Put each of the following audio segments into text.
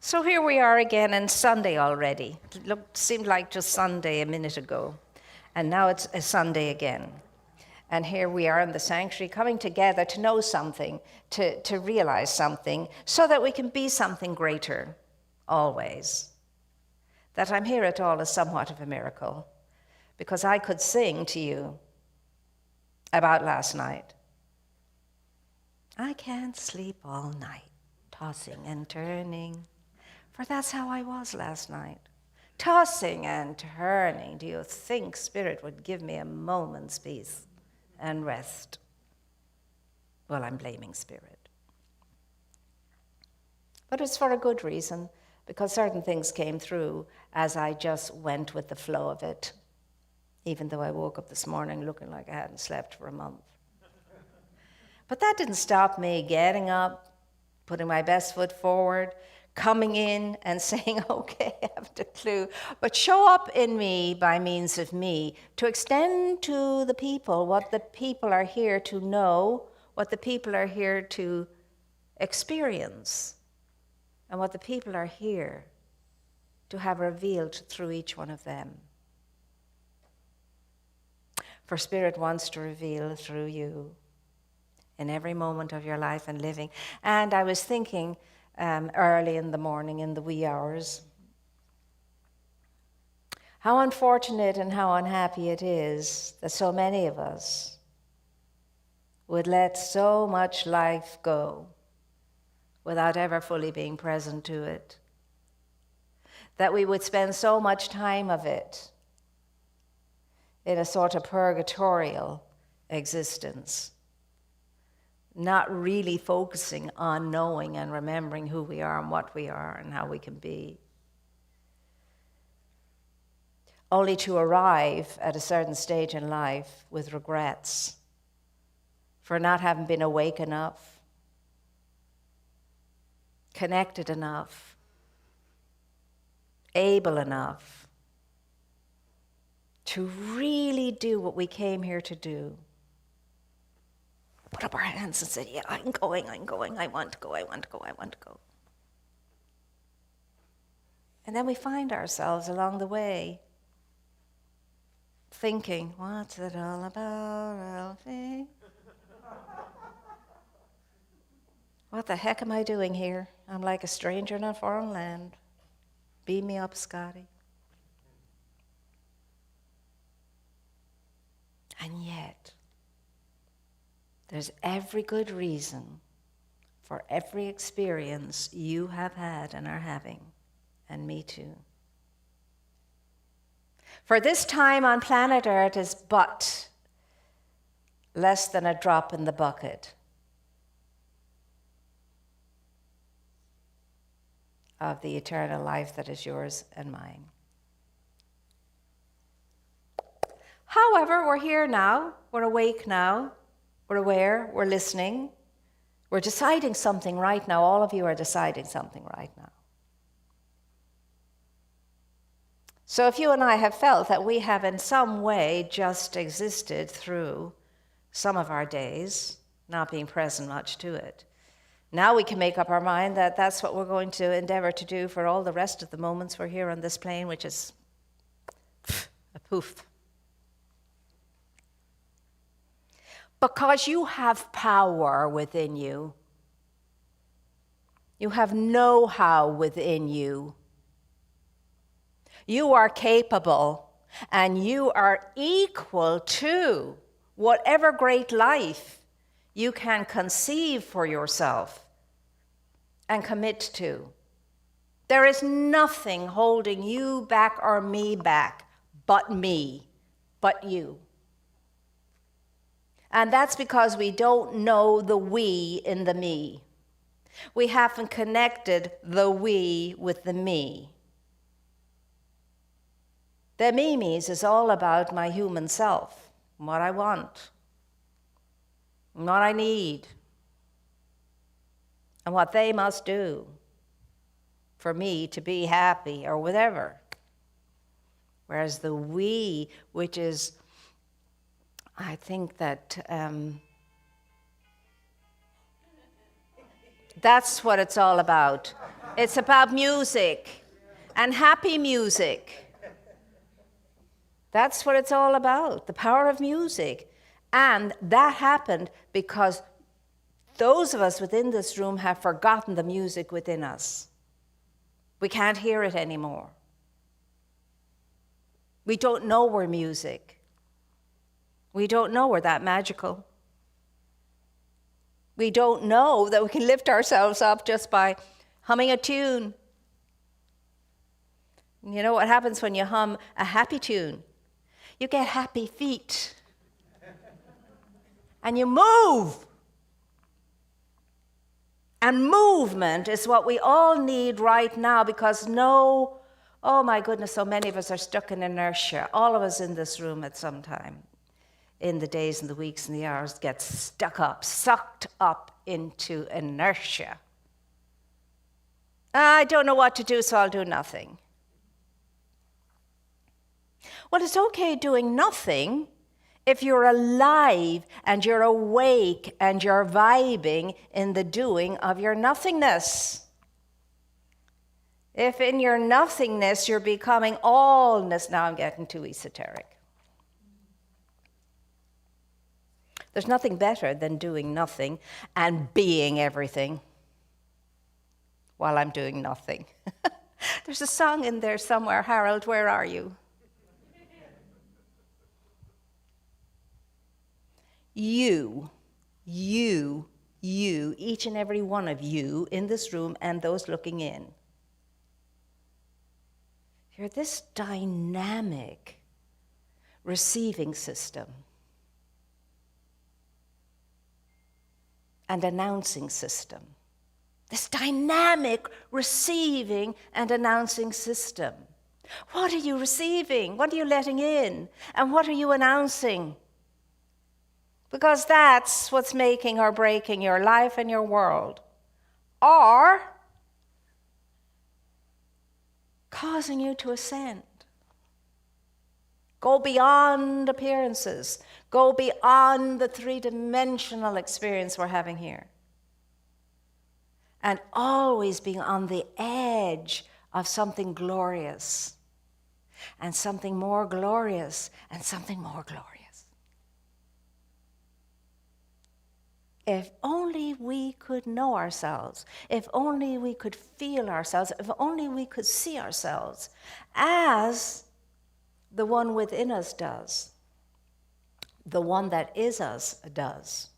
So here we are again on Sunday already. Seemed like just Sunday a minute ago. And now it's a Sunday again. And here we are in the sanctuary coming together to know something, to realize something, so that we can be something greater, always. That I'm here at all is somewhat of a miracle, because I could sing to you about last night. I can't sleep all night, tossing and turning. For that's how I was last night, tossing and turning. Do you think Spirit would give me a moment's peace and rest? Well, I'm blaming Spirit. But it's for a good reason, because certain things came through as I just went with the flow of it, even though I woke up this morning looking like I hadn't slept for a month. But that didn't stop me getting up, putting my best foot forward, coming in and saying, okay, I haven't a clue, but show up in me by means of me to extend to the people what the people are here to know, what the people are here to experience, and what the people are here to have revealed through each one of them. For Spirit wants to reveal through you in every moment of your life and living. And I was thinking early in the morning, in the wee hours, how unfortunate and how unhappy it is that so many of us would let so much life go without ever fully being present to it. That we would spend so much time of it in a sort of purgatorial existence, not really focusing on knowing and remembering who we are and what we are and how we can be. Only to arrive at a certain stage in life with regrets for not having been awake enough, connected enough, able enough to really do what we came here to do. Put up our hands and said, yeah, I'm going, I want to go. And then we find ourselves along the way thinking, what's it all about, Alfie? What the heck am I doing here? I'm like a stranger in a foreign land. Beam me up, Scotty. And yet, there's every good reason for every experience you have had and are having, and me too. For this time on planet Earth is but less than a drop in the bucket of the eternal life that is yours and mine. However, we're here now, we're awake now, we're aware, we're listening, we're deciding something right now. All of you are deciding something right now. So if you and I have felt that we have in some way just existed through some of our days, not being present much to it, now we can make up our mind that that's what we're going to endeavor to do for all the rest of the moments we're here on this plane, which is a poof. Because you have power within you. You have know-how within you. You are capable and you are equal to whatever great life you can conceive for yourself and commit to. There is nothing holding you back or me back but me, but you. And that's because we don't know the we in the me. We haven't connected the we with the me. The me-me's is all about my human self, what I want, and what I need, and what they must do for me to be happy or whatever. Whereas the we, which is, I think that That's what it's all about. It's about music and happy music. That's what it's all about, the power of music. And that happened because those of us within this room have forgotten the music within us. We can't hear it anymore. We don't know we're music. We don't know we're that magical. We don't know that we can lift ourselves up just by humming a tune. You know what happens when you hum a happy tune? You get happy feet. And you move. And movement is what we all need right now because oh my goodness, so many of us are stuck in inertia. All of us in this room at some time, in the days and the weeks and the hours, get sucked up into inertia. I don't know what to do, so I'll do nothing. Well, it's okay doing nothing if you're alive and you're awake and you're vibing in the doing of your nothingness. If in your nothingness you're becoming allness, now I'm getting too esoteric. There's nothing better than doing nothing and being everything while I'm doing nothing. There's a song in there somewhere, Harold, where are you? You, each and every one of you in this room and those looking in. You're this dynamic receiving system and announcing system. This dynamic receiving and announcing system. What are you receiving? What are you letting in? And what are you announcing? Because that's what's making or breaking your life and your world. Or causing you to ascend. Go beyond appearances. Go beyond the three-dimensional experience we're having here. And always being on the edge of something glorious. And something more glorious. And something more glorious. If only we could know ourselves, if only we could feel ourselves, if only we could see ourselves as the one within us does, the one that is us does.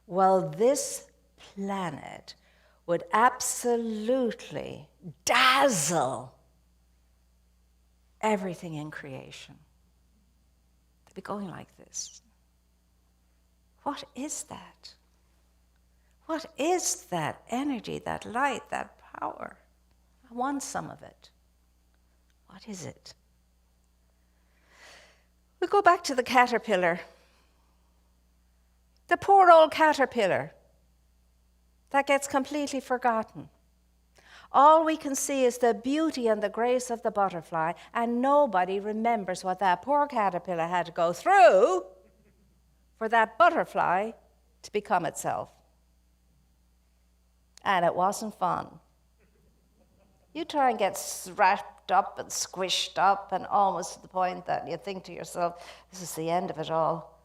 Well, this planet would absolutely dazzle everything in creation. To be going like this. What is that? What is that energy, that light, that power? I want some of it. What is it? We go back to the caterpillar. The poor old caterpillar that gets completely forgotten. All we can see is the beauty and the grace of the butterfly, and nobody remembers what that poor caterpillar had to go through for that butterfly to become itself. And it wasn't fun. You try and get wrapped up and squished up and almost to the point that you think to yourself, this is the end of it all.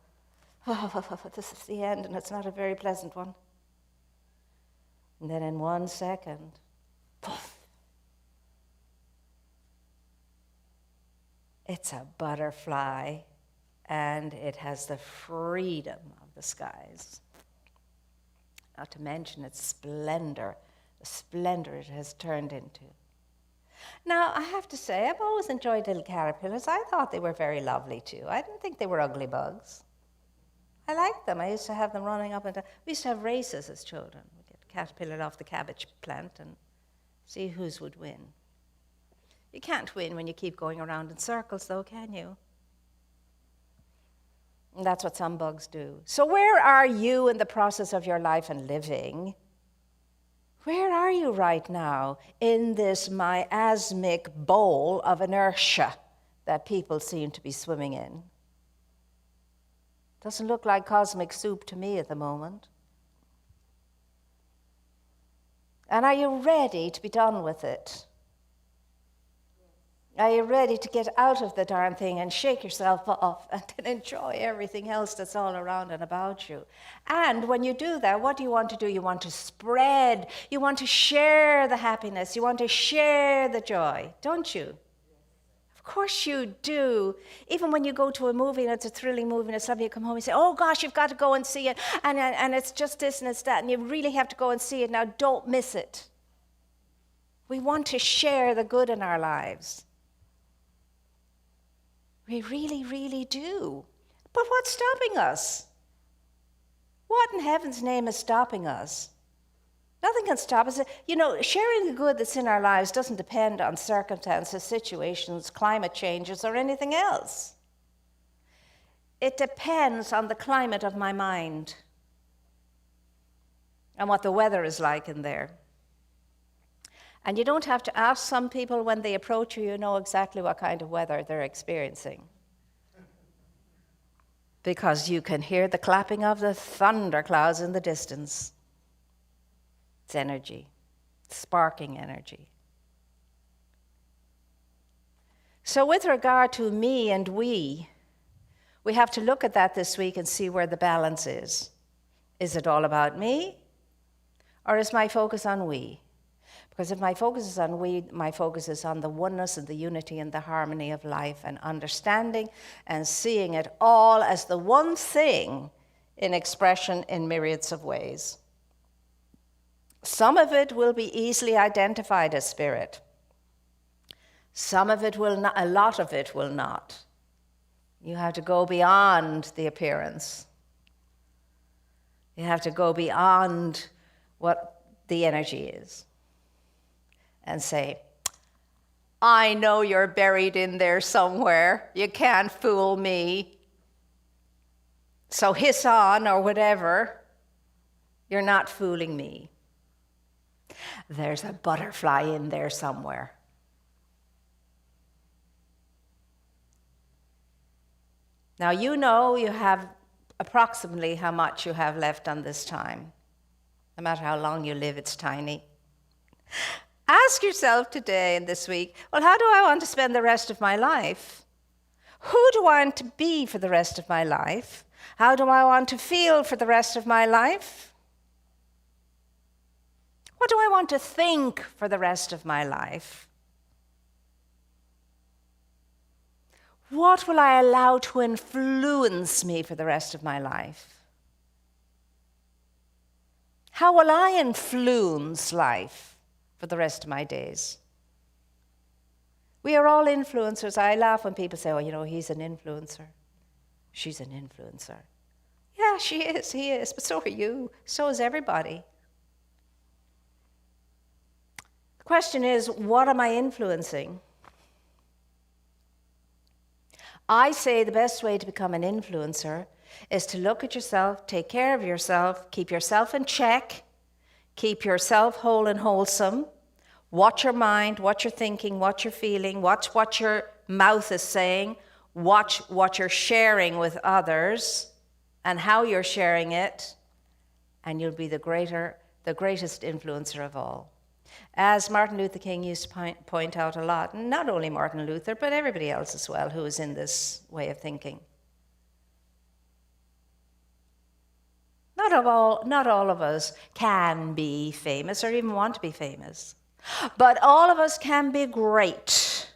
This is the end, and it's not a very pleasant one. And then in 1 second, poof, it's a butterfly. And it has the freedom of the skies. Not to mention its splendor, the splendor it has turned into. Now, I have to say, I've always enjoyed little caterpillars. I thought they were very lovely, too. I didn't think they were ugly bugs. I liked them. I used to have them running up and down. We used to have races as children. We'd get a caterpillar off the cabbage plant and see whose would win. You can't win when you keep going around in circles, though, can you? And that's what some bugs do. So where are you in the process of your life and living? Where are you right now in this miasmic bowl of inertia that people seem to be swimming in? Doesn't look like cosmic soup to me at the moment. And are you ready to be done with it? Are you ready to get out of the darn thing and shake yourself off and then enjoy everything else that's all around and about you? And when you do that, what do you want to do? You want to spread. You want to share the happiness. You want to share the joy, don't you? Of course you do. Even when you go to a movie and it's a thrilling movie and it's lovely, you come home and say, oh gosh, you've got to go and see it. And it's just this and it's that. And you really have to go and see it. Now don't miss it. We want to share the good in our lives. We really, really do. But what's stopping us? What in heaven's name is stopping us? Nothing can stop us. You know, sharing the good that's in our lives doesn't depend on circumstances, situations, climate changes, or anything else. It depends on the climate of my mind and what the weather is like in there. And you don't have to ask some people when they approach you, you know exactly what kind of weather they're experiencing. Because you can hear the clapping of the thunderclouds in the distance. It's energy, sparking energy. So with regard to me and we have to look at that this week and see where the balance is. Is it all about me? Or is my focus on we? Because if my focus is on we, my focus is on the oneness and the unity and the harmony of life and understanding and seeing it all as the one thing in expression in myriads of ways. Some of it will be easily identified as spirit. Some of it will not, a lot of it will not. You have to go beyond the appearance. You have to go beyond what the energy is. And say, I know you're buried in there somewhere. You can't fool me. So hiss on or whatever. You're not fooling me. There's a butterfly in there somewhere. Now you know you have approximately how much you have left on this time. No matter how long you live, it's tiny. Ask yourself today and this week, well, how do I want to spend the rest of my life? Who do I want to be for the rest of my life? How do I want to feel for the rest of my life? What do I want to think for the rest of my life? What will I allow to influence me for the rest of my life? How will I influence life for the rest of my days? We are all influencers. I laugh when people say, oh, you know, he's an influencer. She's an influencer. Yeah, she is, he is, but so are you. So is everybody. The question is, what am I influencing? I say the best way to become an influencer is to look at yourself, take care of yourself, keep yourself in check, keep yourself whole and wholesome, watch your mind, watch your thinking, watch your feeling, watch what your mouth is saying, watch what you're sharing with others and how you're sharing it, and you'll be the greatest influencer of all. As Martin Luther King used to point out a lot, not only Martin Luther, but everybody else as well who is in this way of thinking. Not all of us can be famous or even want to be famous, but all of us can be great.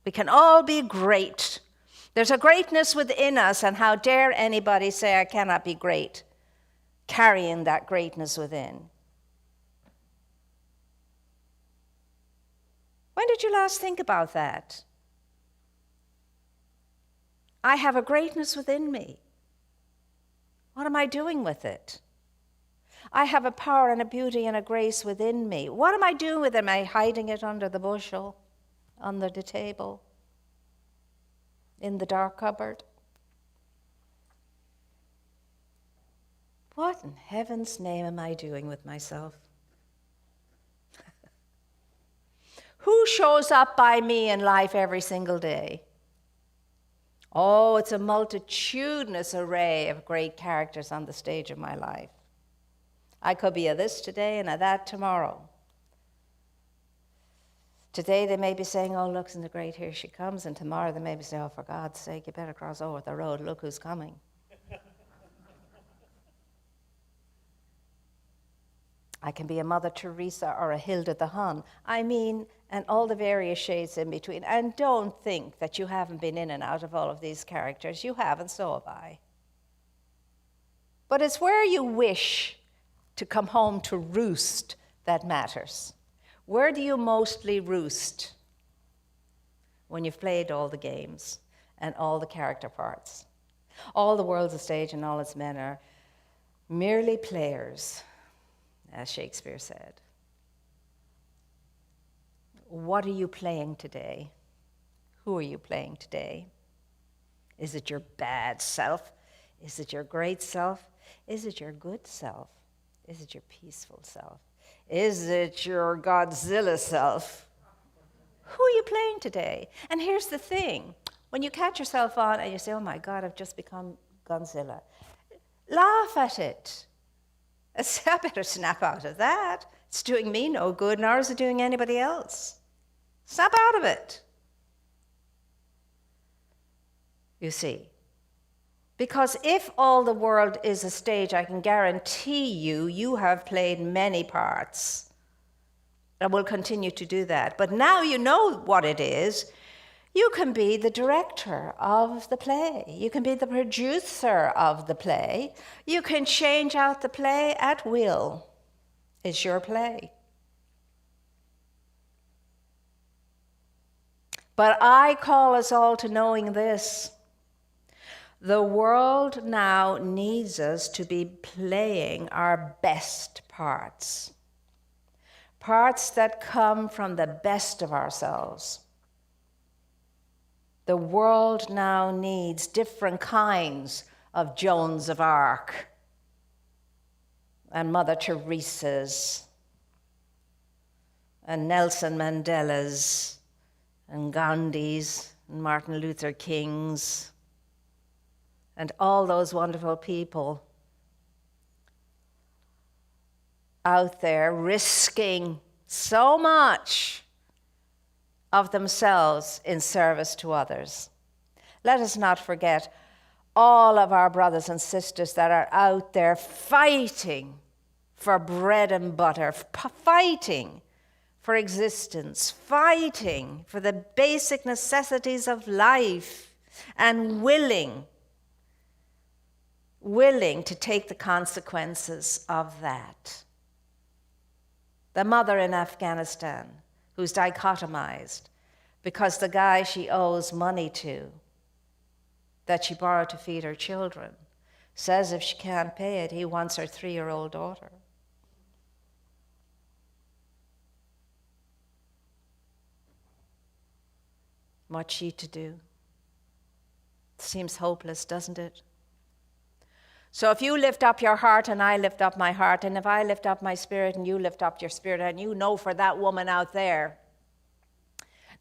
We can all be great. There's a greatness within us, and how dare anybody say I cannot be great, carrying that greatness within. When did you last think about that? I have a greatness within me. What am I doing with it? I have a power and a beauty and a grace within me. What am I doing with it? Am I hiding it under the bushel, under the table, in the dark cupboard? What in heaven's name am I doing with myself? Who shows up by me in life every single day? Oh, it's a multitudinous array of great characters on the stage of my life. I could be a this today and a that tomorrow. Today they may be saying, oh, look, isn't it great, here she comes. And tomorrow they may be saying, oh, for God's sake, you better cross over the road. Look who's coming. I can be a Mother Teresa or a Hilda the Hun. I mean, and all the various shades in between. And don't think that you haven't been in and out of all of these characters. You have, and so have I. But it's where you wish to come home to roost that matters. Where do you mostly roost? When you've played all the games and all the character parts. All the world's a stage and all its men are merely players, as Shakespeare said. What are you playing today? Who are you playing today? Is it your bad self? Is it your great self? Is it your good self? Is it your peaceful self? Is it your Godzilla self? Who are you playing today? And here's the thing. When you catch yourself on and you say, oh my God, I've just become Godzilla, laugh at it. I say, I better snap out of that. It's doing me no good, nor is it doing anybody else. Snap out of it. You see. Because if all the world is a stage, I can guarantee you, you have played many parts and will continue to do that. But now you know what it is. You can be the director of the play. You can be the producer of the play. You can change out the play at will. It's your play. But I call us all to knowing this. The world now needs us to be playing our best parts. Parts that come from the best of ourselves. The world now needs different kinds of Joans of Arc and Mother Teresas and Nelson Mandelas and Gandhis and Martin Luther Kings and all those wonderful people out there risking so much of themselves in service to others. Let us not forget all of our brothers and sisters that are out there fighting for bread and butter, fighting for existence, fighting for the basic necessities of life, and willing to take the consequences of that. The mother in Afghanistan, who's dichotomized because the guy she owes money to, that she borrowed to feed her children, says if she can't pay it, he wants her 3-year-old daughter. What's she to do? Seems hopeless, doesn't it? So if you lift up your heart and I lift up my heart, and if I lift up my spirit and you lift up your spirit, and you know for that woman out there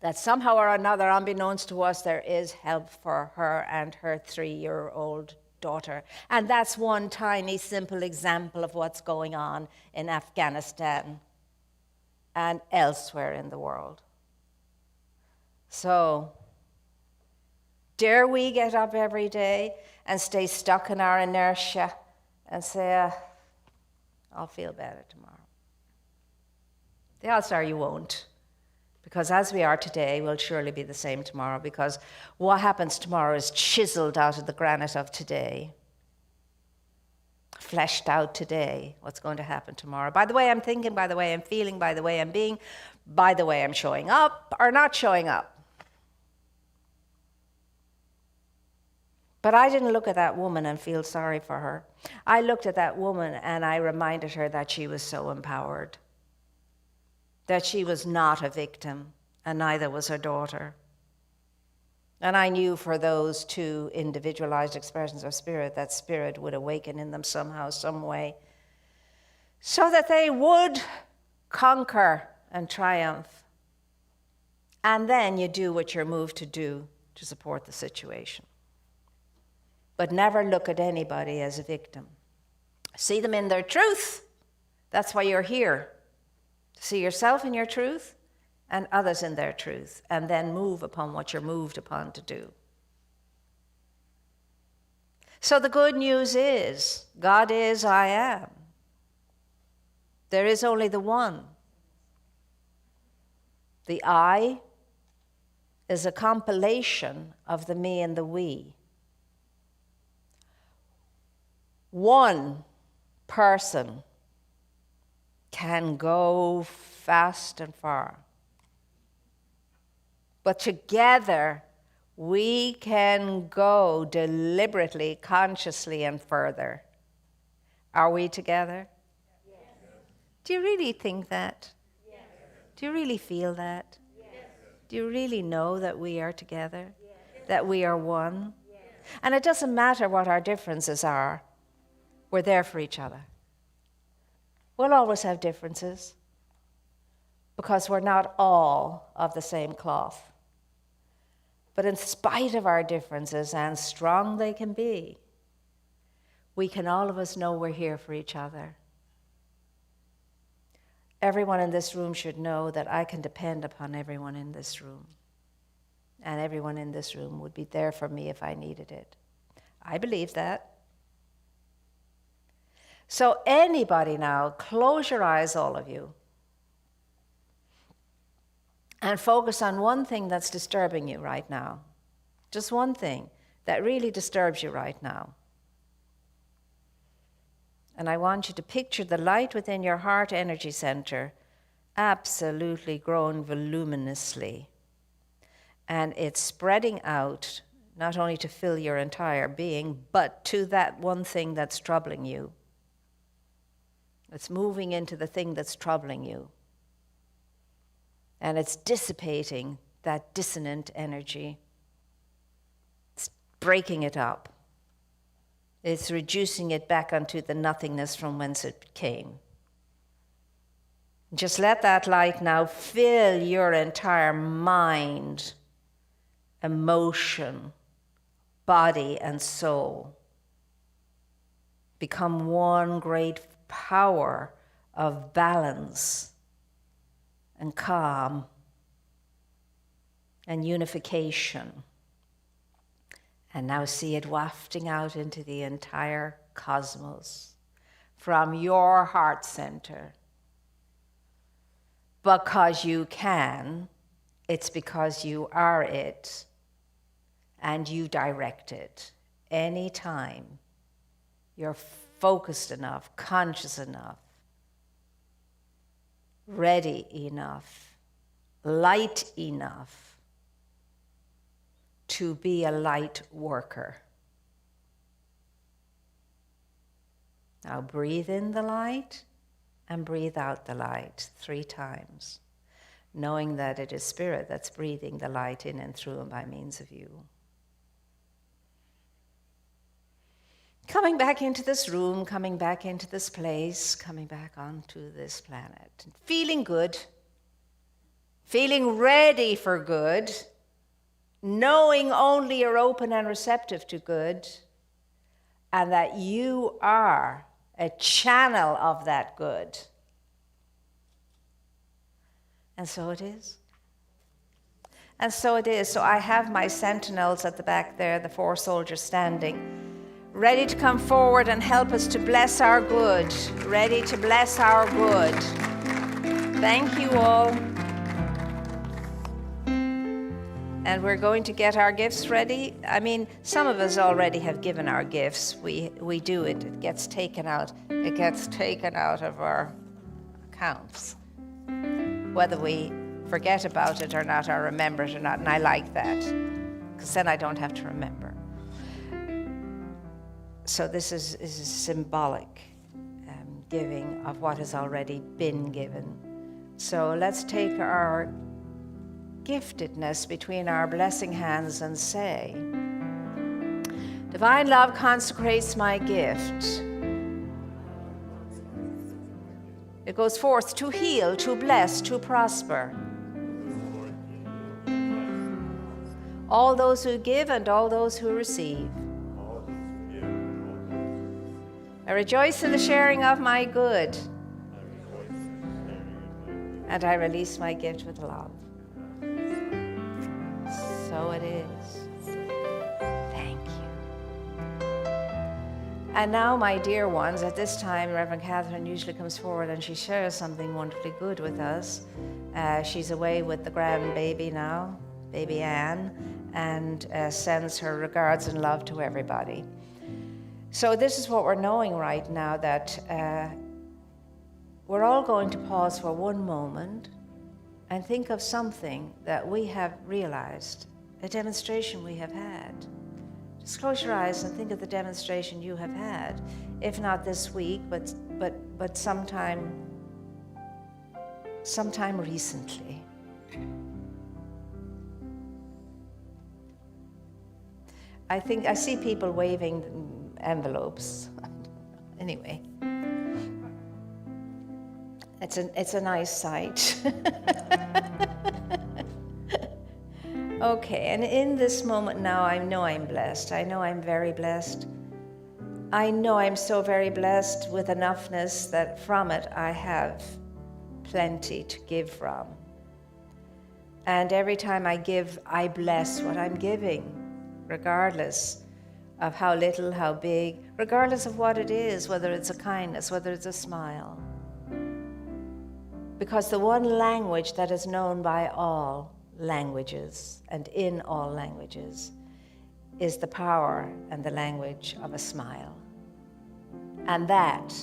that somehow or another, unbeknownst to us, there is help for her and her 3-year-old daughter. And that's one tiny, simple example of what's going on in Afghanistan and elsewhere in the world. So, dare we get up every day and stay stuck in our inertia and say, I'll feel better tomorrow. The odds are you won't. Because as we are today, we'll surely be the same tomorrow, because what happens tomorrow is chiseled out of the granite of today. Fleshed out today, what's going to happen tomorrow. By the way I'm thinking, by the way I'm feeling, by the way I'm being, by the way I'm showing up or not showing up. But I didn't look at that woman and feel sorry for her. I looked at that woman and I reminded her that she was so empowered, that she was not a victim, and neither was her daughter. And I knew for those two individualized expressions of spirit, that spirit would awaken in them somehow, some way, so that they would conquer and triumph. And then you do what you're moved to do to support the situation. But never look at anybody as a victim. See them in their truth. That's why you're here. To see yourself in your truth and others in their truth, and then move upon what you're moved upon to do. So the good news is, God is, I am. There is only the one. The I is a compilation of the me and the we. One person can go fast and far. But together, we can go deliberately, consciously, and further. Are we together? Yes. Do you really think that? Yes. Do you really feel that? Yes. Do you really know that we are together? Yes. That we are one? Yes. And it doesn't matter what our differences are. We're there for each other. We'll always have differences because we're not all of the same cloth. But in spite of our differences, and strong they can be, we can all of us know we're here for each other. Everyone in this room should know that I can depend upon everyone in this room. And everyone in this room would be there for me if I needed it. I believe that. So anybody now, close your eyes, all of you, and focus on one thing that's disturbing you right now. Just one thing that really disturbs you right now. And I want you to picture the light within your heart energy center absolutely growing voluminously. And it's spreading out, not only to fill your entire being, but to that one thing that's troubling you. It's moving into the thing that's troubling you. And it's dissipating that dissonant energy. It's breaking it up. It's reducing it back onto the nothingness from whence it came. Just let that light now fill your entire mind, emotion, body, and soul. Become one great power of balance and calm and unification. And now see it wafting out into the entire cosmos from your heart center. Because you can, it's because you are it, and you direct it. Anytime you're focused enough, conscious enough, ready enough, light enough to be a light worker. Now breathe in the light and breathe out the light 3 times, knowing that it is Spirit that's breathing the light in and through and by means of you. Coming back into this room, coming back into this place, coming back onto this planet. Feeling good, feeling ready for good, knowing only you're open and receptive to good, and that you are a channel of that good. And so it is. And so it is. So I have my sentinels at the back there, the 4 soldiers standing, ready to come forward and help us to bless our good, ready to bless our good. Thank you all. And we're going to get our gifts ready. I mean, some of us already have given our gifts. We do it. It gets taken out. It gets taken out of our accounts, whether we forget about it or not, or remember it or not. And I like that, because then I don't have to remember. So this is a symbolic giving of what has already been given. So let's take our giftedness between our blessing hands and say, Divine love consecrates my gift. It goes forth to heal, to bless, to prosper. All those who give and all those who receive. I rejoice in the sharing of my good and I release my gift with love. So it is. Thank you. And now, my dear ones, at this time, Reverend Catherine usually comes forward and she shares something wonderfully good with us. She's away with the grandbaby now, baby Anne, and sends her regards and love to everybody. So this is what we're knowing right now, that we're all going to pause for one moment and think of something that we have realized, a demonstration we have had. Just close your eyes and think of the demonstration you have had, if not this week, but sometime recently. I see people waving envelopes. Anyway, it's a nice sight. Okay, and in this moment now, I know I'm blessed. I know I'm very blessed. I know I'm so very blessed with enoughness that from it I have plenty to give from. And every time I give, I bless what I'm giving, regardless of how little, how big, regardless of what it is, whether it's a kindness, whether it's a smile. Because the one language that is known by all languages and in all languages is the power and the language of a smile. And that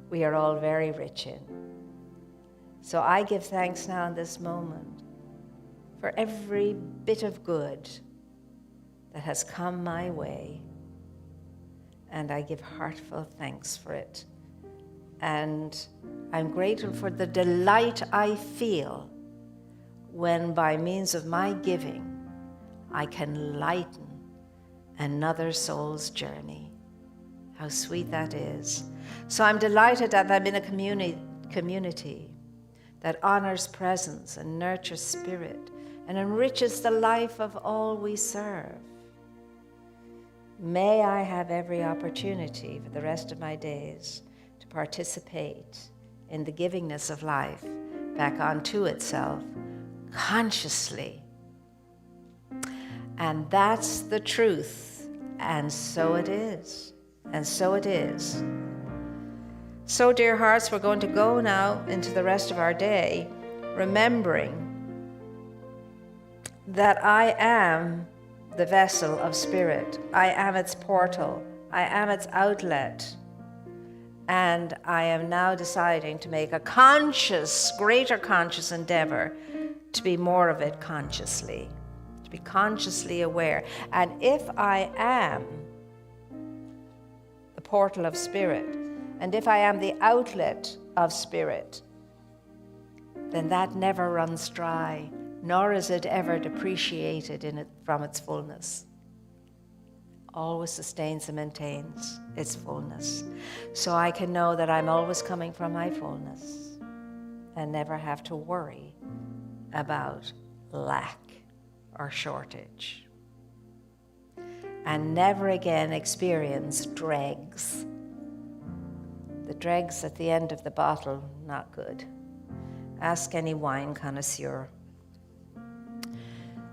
we are all very rich in. So I give thanks now in this moment for every bit of good that has come my way. And I give heartfelt thanks for it. And I'm grateful for the delight I feel when by means of my giving, I can lighten another soul's journey. How sweet that is. So I'm delighted that I'm in a community that honors presence and nurtures spirit and enriches the life of all we serve. May I have every opportunity for the rest of my days to participate in the givingness of life back onto itself consciously. And that's the truth. And so it is. And so it is. So, dear hearts, we're going to go now into the rest of our day, remembering that I am the vessel of spirit. I am its portal. I am its outlet. And I am now deciding to make a conscious, greater conscious endeavor to be more of it consciously, to be consciously aware. And if I am the portal of spirit, and if I am the outlet of spirit, then that never runs dry, nor is it ever depreciated from its fullness. Always sustains and maintains its fullness. So I can know that I'm always coming from my fullness and never have to worry about lack or shortage. And never again experience dregs. The dregs at the end of the bottle, not good. Ask any wine connoisseur.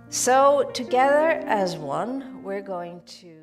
So together as one, we're going to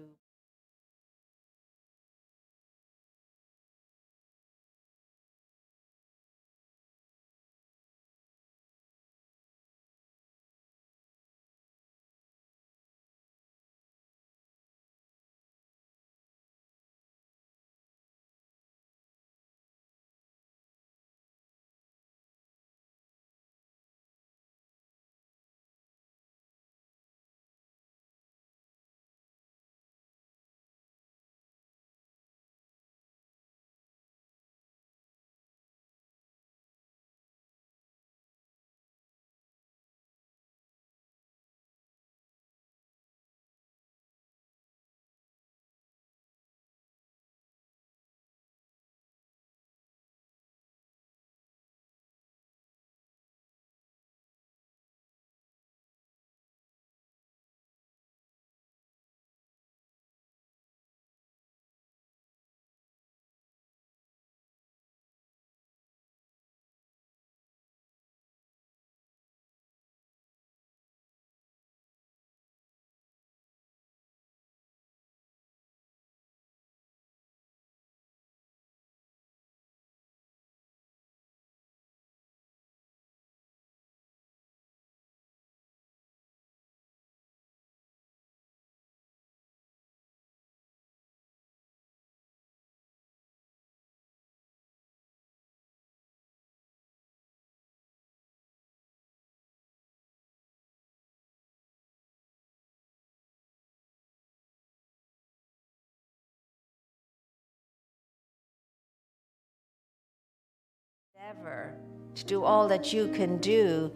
endeavor to do all that you can do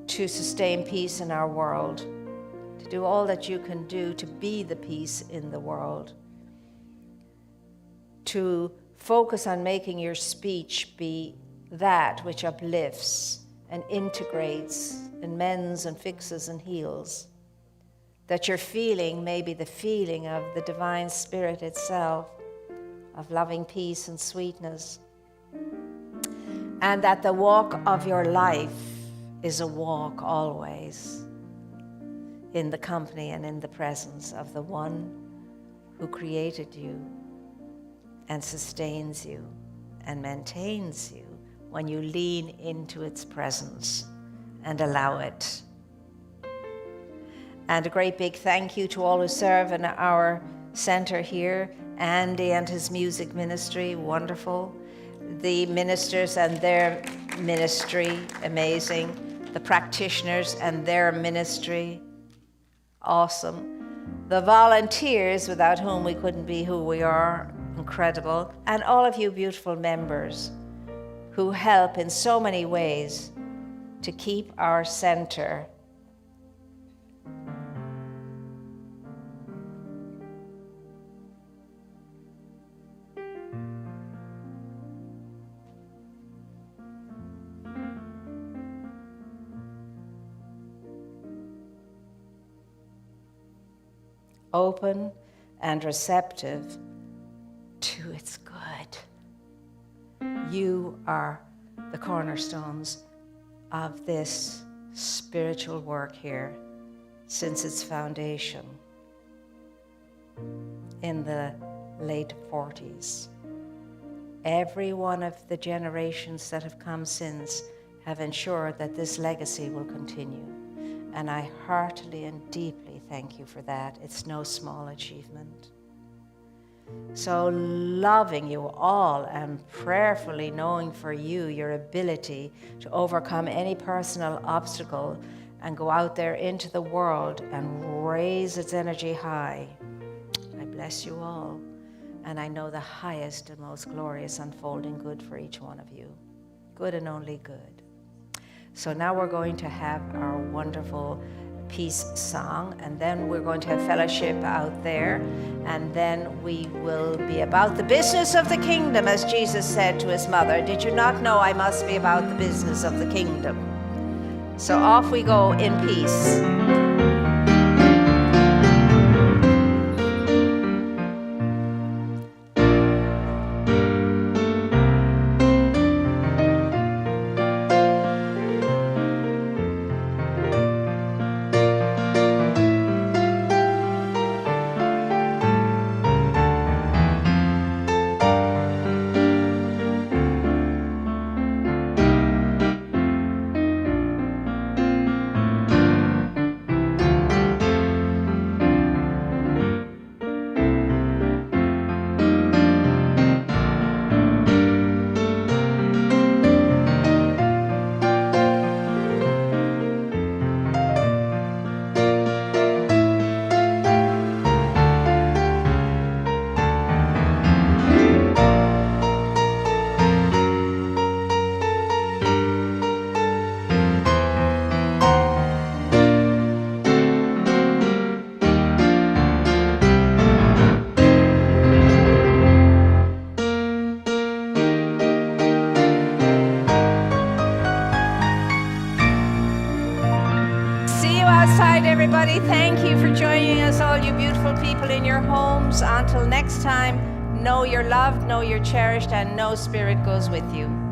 to sustain peace in our world, to do all that you can do to be the peace in the world, to focus on making your speech be that which uplifts and integrates and mends and fixes and heals, that your feeling may be the feeling of the divine spirit itself, of loving peace and sweetness, and that the walk of your life is a walk always in the company and in the presence of the one who created you and sustains you and maintains you when you lean into its presence and allow it. And a great big thank you to all who serve in our center here. Andy and his music ministry, wonderful. The ministers and their ministry, amazing. The practitioners and their ministry, awesome. The volunteers, without whom we couldn't be who we are, incredible. And all of you beautiful members who help in so many ways to keep our center open and receptive to its good. You are the cornerstones of this spiritual work here since its foundation in the late 40s. Every one of the generations that have come since have ensured that this legacy will continue. And I heartily and deeply thank you for that. It's no small achievement. So loving you all and prayerfully knowing for you your ability to overcome any personal obstacle and go out there into the world and raise its energy high. I bless you all. And I know the highest and most glorious unfolding good for each one of you. Good and only good. So now we're going to have our wonderful peace song, and then we're going to have fellowship out there, and then we will be about the business of the kingdom, as Jesus said to his mother, "Did you not know I must be about the business of the kingdom?" So off we go in peace. Everybody, thank you for joining us, all you beautiful people in your homes. Until next time, know you're loved, know you're cherished, and know Spirit goes with you.